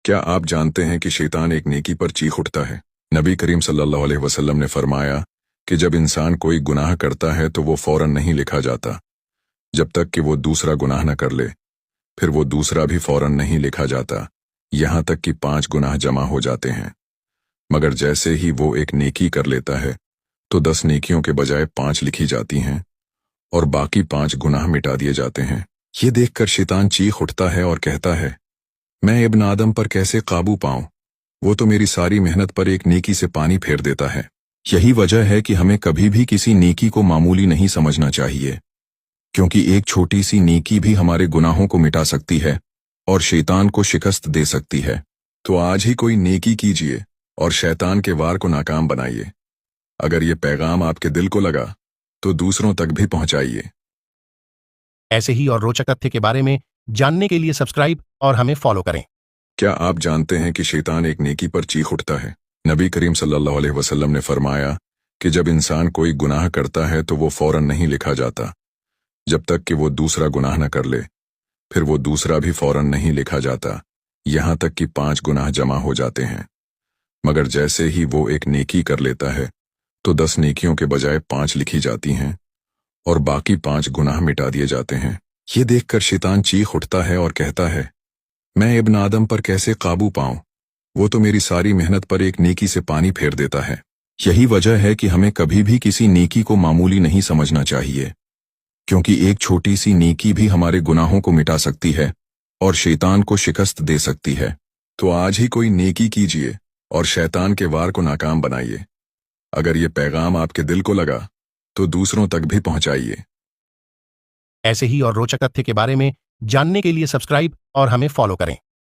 क्या आप जानते हैं कि शैतान एक नेकी पर चीख उठता है? नबी करीम सल्लल्लाहु अलैहि वसल्लम ने फरमाया कि जब इंसान कोई गुनाह करता है तो वो फौरन नहीं लिखा जाता, जब तक कि वो दूसरा गुनाह न कर ले। फिर वो दूसरा भी फौरन नहीं लिखा जाता, यहाँ तक कि 5 गुनाह जमा हो जाते हैं। मगर जैसे ही वो एक नेकी कर लेता है तो 10 नेकियों के बजाय 5 लिखी जाती हैं और बाकी 5 गुनाह मिटा दिए जाते हैं। ये देखकर शैतान चीख उठता है और कहता है, मैं इब्न आदम पर कैसे काबू पाऊं? वो तो मेरी सारी मेहनत पर एक नेकी से पानी फेर देता है। यही वजह है कि हमें कभी भी किसी नेकी को मामूली नहीं समझना चाहिए, क्योंकि एक छोटी सी नेकी भी हमारे गुनाहों को मिटा सकती है और शैतान को शिकस्त दे सकती है। तो आज ही कोई नेकी कीजिए और शैतान के वार को नाकाम बनाइए। अगर ये पैगाम आपके दिल को लगा तो दूसरों तक भी पहुंचाइए। ऐसे ही और रोचक तथ्य के बारे में जानने के लिए सब्सक्राइब और हमें फॉलो करें। क्या आप जानते हैं कि शैतान एक नेकी पर चीख उठता है? नबी करीम सल्लल्लाहु अलैहि वसल्लम ने फरमाया कि जब इंसान कोई गुनाह करता है तो वो फौरन नहीं लिखा जाता, जब तक कि वो दूसरा गुनाह न कर ले। फिर वो दूसरा भी फौरन नहीं लिखा जाता, यहाँ तक कि 5 गुनाह जमा हो जाते हैं। मगर जैसे ही वो एक नेकी कर लेता है तो 10 नेकियों के बजाय 5 लिखी जाती हैं और बाकी 5 गुनाह मिटा दिए जाते हैं। ये देखकर शैतान चीख उठता है और कहता है, मैं इब्न आदम पर कैसे काबू पाऊं? वो तो मेरी सारी मेहनत पर एक नेकी से पानी फेर देता है। यही वजह है कि हमें कभी भी किसी नेकी को मामूली नहीं समझना चाहिए, क्योंकि एक छोटी सी नेकी भी हमारे गुनाहों को मिटा सकती है और शैतान को शिकस्त दे सकती है। तो आज ही कोई नेकी कीजिए और शैतान के वार को नाकाम बनाइए। अगर ये पैगाम आपके दिल को लगा तो दूसरों तक भी पहुंचाइए। ऐसे ही और रोचक तथ्य के बारे में जानने के लिए सब्सक्राइब और हमें फॉलो करें।